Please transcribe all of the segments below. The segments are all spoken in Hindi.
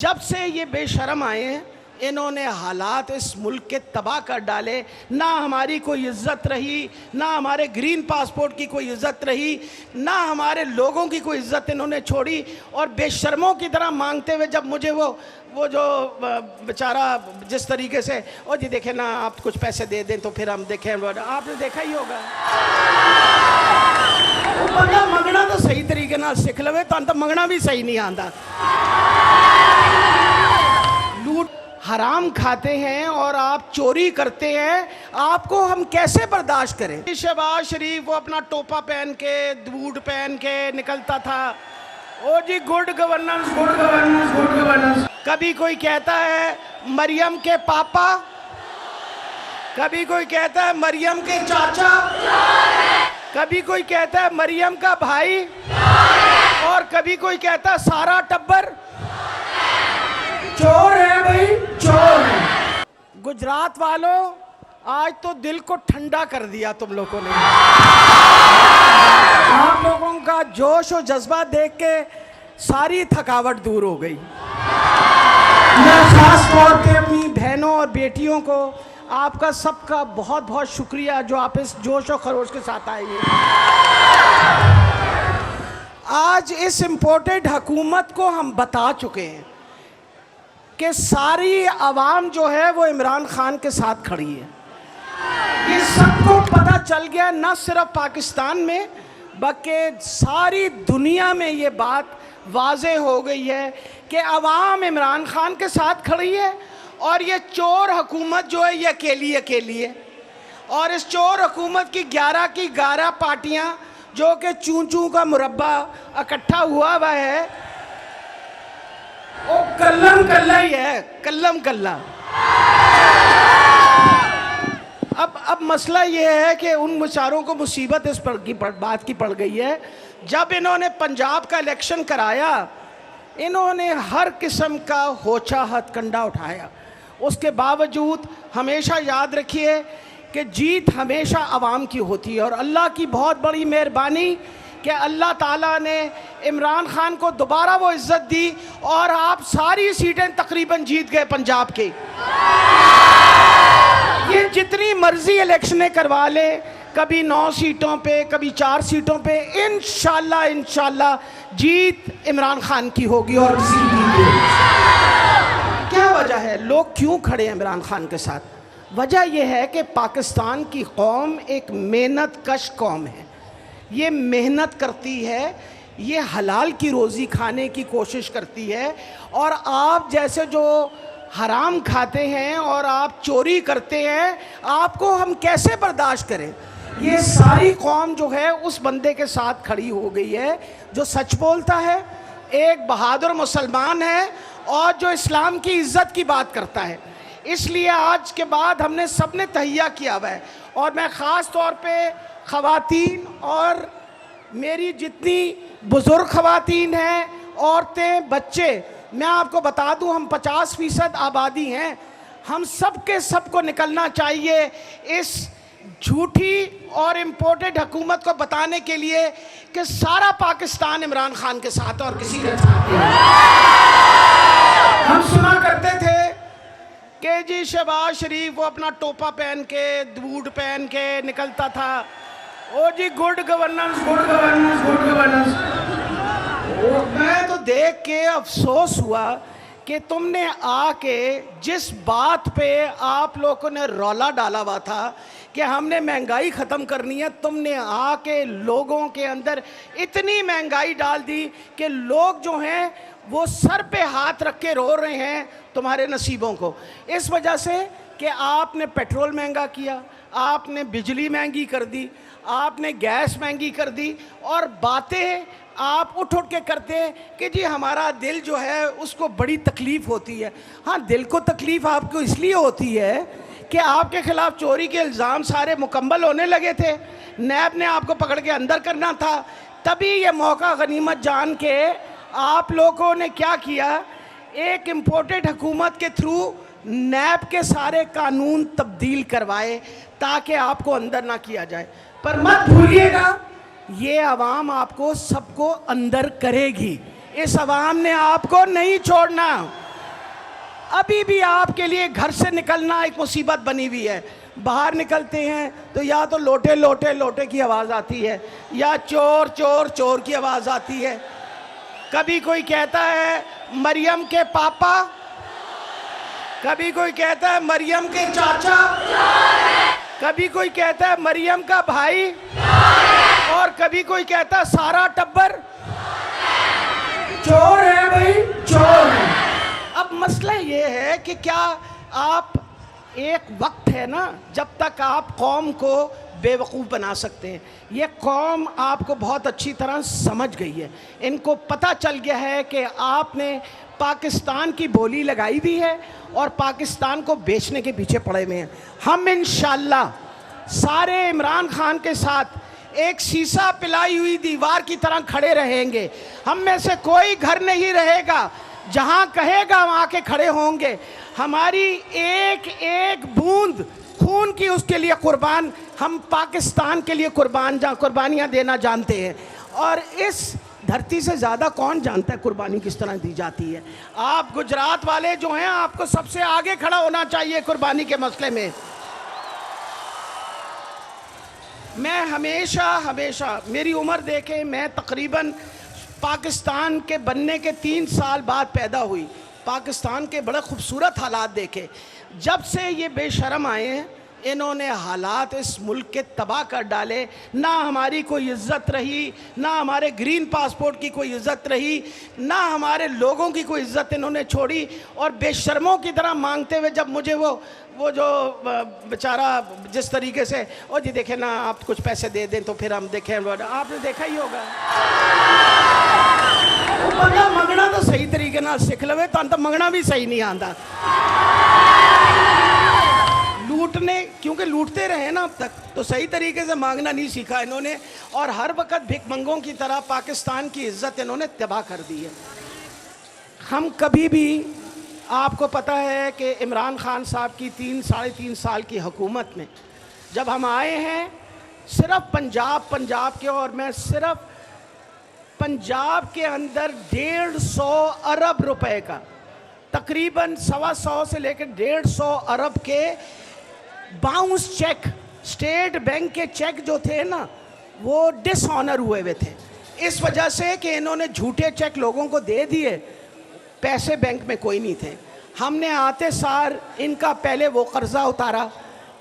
जब से ये बेशरम आए हैं, इन्होंने हालात इस मुल्क के तबाह कर डाले। ना हमारी कोई इज्जत रही, ना हमारे ग्रीन पासपोर्ट की कोई इज्जत रही, ना हमारे लोगों की कोई इज्जत इन्होंने छोड़ी। और बेशर्मों की तरह मांगते हुए जब मुझे वो जो बेचारा जिस तरीके से, ओ जी देखें ना, आप कुछ पैसे दे दें तो फिर हम देखें, आपने देखा ही होगा। बंदा मंगना तो सही तरीके ना सीख लवे तो मंगना भी सही नहीं आता। लूट हराम खाते हैं और आप चोरी करते हैं, आपको हम कैसे बर्दाश्त करें। शहबाज शरीफ वो अपना टोपा पहन के, बूट पहन के निकलता था, ओ जी good governance, good governance, good governance. कभी कोई कहता है मरियम के पापा, कभी कोई कहता है मरियम के चाचा, कभी कोई कहता है मरियम का भाई, और कभी कोई कहता है सारा टब्बर चोर है भाई, चोर है। गुजरात वालों, आज तो दिल को ठंडा कर दिया तुम लोगों ने। आप लोगों का जोश और जज्बा देख के सारी थकावट दूर हो गई। मैं खास तौर पे अपनी बहनों और बेटियों को, आपका सबका बहुत बहुत शुक्रिया जो आप इस जोश और खरोश के साथ आए हैं। आज इस इम्पोर्टेड हुकूमत को हम बता चुके हैं कि सारी आवाम जो है वो इमरान खान के साथ खड़ी है। ये सबको पता चल गया, न सिर्फ पाकिस्तान में बल्कि सारी दुनिया में ये बात वाज़े हो गई है कि आवाम इमरान खान के साथ खड़ी है। और ये चोर हुकूमत जो है ये अकेली है। और इस चोर हुकूमत की 11 की 11 पार्टियां जो कि चूं का मुरब्बा इकट्ठा हुआ है, वो कल्लम कल्ला ही है, कल्लम कल्ला। अब मसला ये है कि उन बेचारों को मुसीबत इस पर की बात की पड़ गई है। जब इन्होंने पंजाब का इलेक्शन कराया, इन्होंने हर किस्म का होचा हथकंडा उठाया। उसके बावजूद हमेशा याद रखिए कि जीत हमेशा आवाम की होती है। और अल्लाह की बहुत बड़ी मेहरबानी कि अल्लाह ताला ने इमरान खान को दोबारा वो इज़्ज़त दी और आप सारी सीटें तकरीबन जीत गए पंजाब के। ये जितनी मर्जी इलेक्शनें करवा ले, कभी 9 सीटों पे, कभी 4 सीटों पे, इंशाल्लाह जीत इमरान खान की होगी। और किसी की क्या वजह है, लोग क्यों खड़े हैं इमरान खान के साथ? वजह यह है कि पाकिस्तान की कौम एक मेहनत कश कौम है। ये मेहनत करती है, ये हलाल की रोज़ी खाने की कोशिश करती है। और आप जैसे जो हराम खाते हैं और आप चोरी करते हैं, आपको हम कैसे बर्दाश्त करें? ये सारी कौम जो है उस बंदे के साथ खड़ी हो गई है जो सच बोलता है, एक बहादुर मुसलमान है और जो इस्लाम की इज़्ज़त की बात करता है। इसलिए आज के बाद हमने सबने तहिया किया हुआ है। और मैं ख़ास तौर पे ख़वातीन और मेरी जितनी बुज़ुर्ग ख़वातीन हैं, औरतें, बच्चे, मैं आपको बता दूं, हम 50% आबादी हैं। हम सब के सब को निकलना चाहिए इस झूठी और इम्पोर्टेड हुकूमत को बताने के लिए कि सारा पाकिस्तान इमरान खान के साथ और किसी के साथ नहीं। हम सुना करते थे कि जी शहबाज शरीफ वो अपना टोपा पहन के, बूट पहन के निकलता था, ओ जी good governance, good governance, good governance. मैं तो देख के अफसोस हुआ कि तुमने आके जिस बात पे आप लोगों ने रौला डाला हुआ था कि हमने महंगाई ख़त्म करनी है, तुमने आके लोगों के अंदर इतनी महंगाई डाल दी कि लोग जो हैं वो सर पे हाथ रख के रो रहे हैं तुम्हारे नसीबों को। इस वजह से कि आपने पेट्रोल महंगा किया, आपने बिजली महंगी कर दी, आपने गैस महंगी कर दी, और बातें आप उठ के करते हैं कि जी हमारा दिल जो है उसको बड़ी तकलीफ़ होती है। हाँ, दिल को तकलीफ़ आपको इसलिए होती है कि आपके ख़िलाफ़ चोरी के इल्ज़ाम सारे मुकम्मल होने लगे थे, नैब ने आपको पकड़ के अंदर करना था। तभी ये मौका गनीमत जान के आप लोगों ने क्या किया, एक इम्पोर्टेड हुकूमत के थ्रू नैब के सारे कानून तब्दील करवाए ताकि आपको अंदर ना किया जाए। पर मत भूलिएगा, ये आवाम आपको सबको अंदर करेगी। इस आवाम ने आपको नहीं छोड़ना। अभी भी आपके लिए घर से निकलना एक मुसीबत बनी हुई है। बाहर निकलते हैं तो या तो लोटे लोटे लोटे की आवाज़ आती है, या चोर चोर चोर की आवाज़ आती है। कभी कोई कहता है मरियम के पापा, कभी कोई कहता है मरियम के चाचा, कभी कोई कहता है मरियम का भाई, और कभी कोई कहता है सारा टब्बर चोर है भाई, चोर है। अब मसला ये है कि क्या आप, एक वक्त है ना जब तक आप कौम को बेवकूफ़ बना सकते हैं। ये कौम आपको बहुत अच्छी तरह समझ गई है। इनको पता चल गया है कि आपने पाकिस्तान की बोली लगाई भी है और पाकिस्तान को बेचने के पीछे पड़े हुए हैं। हम इंशाअल्लाह सारे इमरान खान के साथ एक शीशा पिलाई हुई दीवार की तरह खड़े रहेंगे। हम में से कोई घर नहीं रहेगा, जहां कहेगा वहां के खड़े होंगे। हमारी एक एक बूंद खून की उसके लिए कुर्बान, हम पाकिस्तान के लिए कुर्बानियां देना जानते हैं। और इस धरती से ज़्यादा कौन जानता है कुर्बानी किस तरह दी जाती है। आप गुजरात वाले जो हैं, आपको सबसे आगे खड़ा होना चाहिए कुर्बानी के मसले में। मैं हमेशा मेरी उम्र देखें, मैं तकरीबन पाकिस्तान के बनने के 3 साल बाद पैदा हुई। पाकिस्तान के बड़े खूबसूरत हालात देखे। जब से ये बेशरम आए हैं, इन्होंने हालात इस मुल्क के तबाह कर डाले। ना हमारी कोई इज़्ज़त रही, ना हमारे ग्रीन पासपोर्ट की कोई इज़्ज़त रही, ना हमारे लोगों की कोई इज़्ज़त इन्होंने छोड़ी। और बेशर्मों की तरह मांगते हुए जब मुझे वो जो बेचारा जिस तरीके से, ओ जी देखें ना आप कुछ पैसे दे दें तो फिर हम देखें, आपने देखा ही होगा बंदा मंगना तो सही तरीके ना सीख लवे तो मंगना भी सही नहीं आता। लूटने, क्योंकि लूटते रहे ना अब तक, तो सही तरीके से मांगना नहीं सीखा इन्होंने। और हर वक्त भिखमंगों की तरह पाकिस्तान की इज्जत इन्होंने तबाह कर दी है। हम कभी भी, आपको पता है कि इमरान खान साहब की 3-3.5 साल की हुकूमत में जब हम आए हैं, सिर्फ पंजाब के, और मैं सिर्फ पंजाब के अंदर 150 अरब रुपए का, तकरीबन 125 से लेकर 150 अरब के बाउंस चेक, स्टेट बैंक के चेक जो थे ना, वो डिसऑनर हुए थे इस वजह से कि इन्होंने झूठे चेक लोगों को दे दिए, पैसे बैंक में कोई नहीं थे। हमने आते सार इनका पहले वो कर्ज़ा उतारा,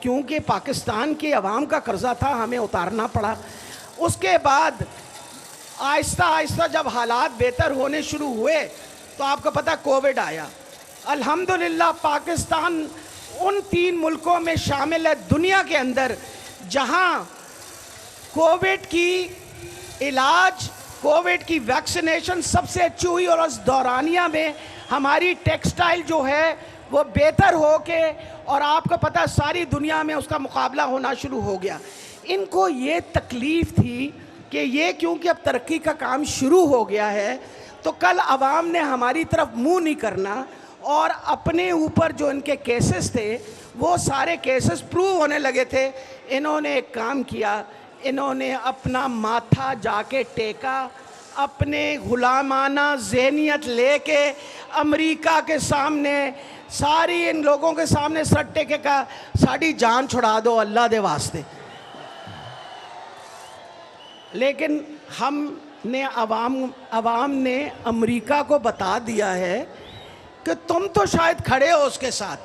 क्योंकि पाकिस्तान की आवाम का कर्ज़ा था, हमें उतारना पड़ा। उसके बाद आहिस्ता आहिस्ता जब हालात बेहतर होने शुरू हुए तो आपको पता कोविड आया। अल्हम्दुलिल्लाह पाकिस्तान उन 3 मुल्कों में शामिल है दुनिया के अंदर जहां कोविड की इलाज, कोविड की वैक्सीनेशन सबसे अच्छी हुई। और उस दौरानिया में हमारी टेक्सटाइल जो है वो बेहतर हो के, और आपको पता है सारी दुनिया में उसका मुकाबला होना शुरू हो गया। इनको ये तकलीफ़ थी कि ये क्योंकि अब तरक्की का काम शुरू हो गया है तो कल आवाम ने हमारी तरफ मुंह नहीं करना, और अपने ऊपर जो इनके केसेस थे वो सारे केसेस प्रूव होने लगे थे। इन्होंने एक काम किया, इन्होंने अपना माथा जाके टेका, अपने गुलामाना ज़हनियत लेके अमेरिका के सामने, सारी इन लोगों के सामने सर टेके कहा साड़ी जान छुड़ा दो अल्लाह दे वास्ते। लेकिन हमने अवाम ने अमेरिका को बता दिया है कि तुम तो शायद खड़े हो उसके साथ,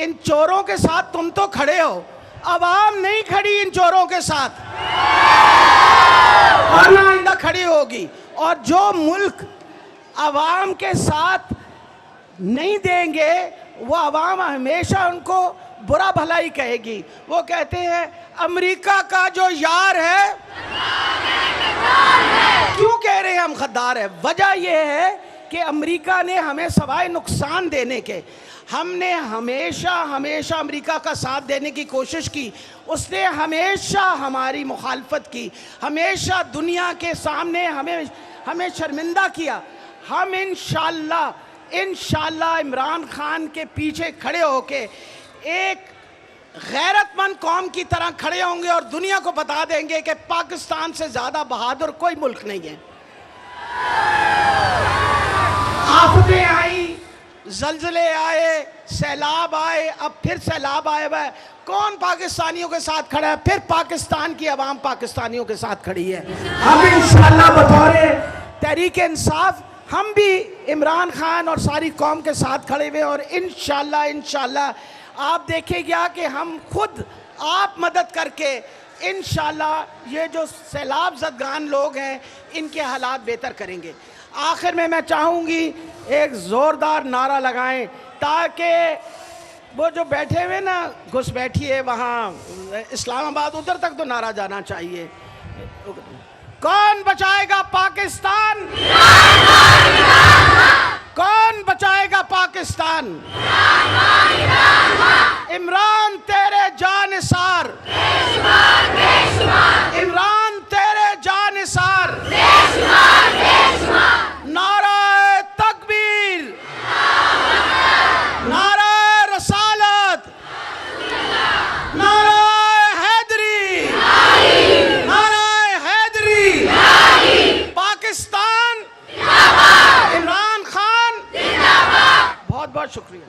इन चोरों के साथ तुम तो खड़े हो, अवाम नहीं खड़ी इन चोरों के साथ, और ना आइंदा खड़ी होगी। और जो मुल्क अवाम के साथ नहीं देंगे वो अवाम हमेशा उनको बुरा भलाई कहेगी। वो कहते हैं अमेरिका का जो यार है, क्यों कह रहे हैं हम गद्दार है? वजह यह है कि अमेरिका ने हमें सवाए नुकसान देने के, हमने हमेशा अमेरिका का साथ देने की कोशिश की, उसने हमेशा हमारी मुखालफत की, हमेशा दुनिया के सामने हमें शर्मिंदा किया। हम इंशाअल्लाह इमरान खान के पीछे खड़े होके एक गैरतमंद कौम की तरह खड़े होंगे और दुनिया को बता देंगे कि पाकिस्तान से ज़्यादा बहादुर कोई मुल्क नहीं है। आफतें आई, जलजले आए, सैलाब आए, अब फिर सैलाब आए हुआ है, कौन पाकिस्तानियों के साथ खड़ा है? फिर पाकिस्तान की आवाम पाकिस्तानियों के साथ खड़ी है। अब इंशाल्लाह बतौर तहरीक इंसाफ हम भी इमरान खान और सारी कौम के साथ खड़े हुए, और इंशाल्लाह आप देखिएगा कि हम खुद आप मदद करके इंशाल्लाह ये जो सैलाब ज़दगान लोग हैं इनके हालात बेहतर करेंगे। आखिर में मैं चाहूँगी एक ज़ोरदार नारा लगाएं, ताकि वो जो बैठे हुए ना घुसपैठी है वहाँ इस्लामाबाद, उधर तक तो नारा जाना चाहिए। कौन बचाएगा पाकिस्तान? कौन बचाएगा पाकिस्तान? इमरान तेरे जानिसार, इमरान तेरे जानिसार, नारा तकबीर, नारा रसालत, नारा हैदरी, नारा हैदरी, पाकिस्तान, इमरान खान, बहुत बहुत शुक्रिया।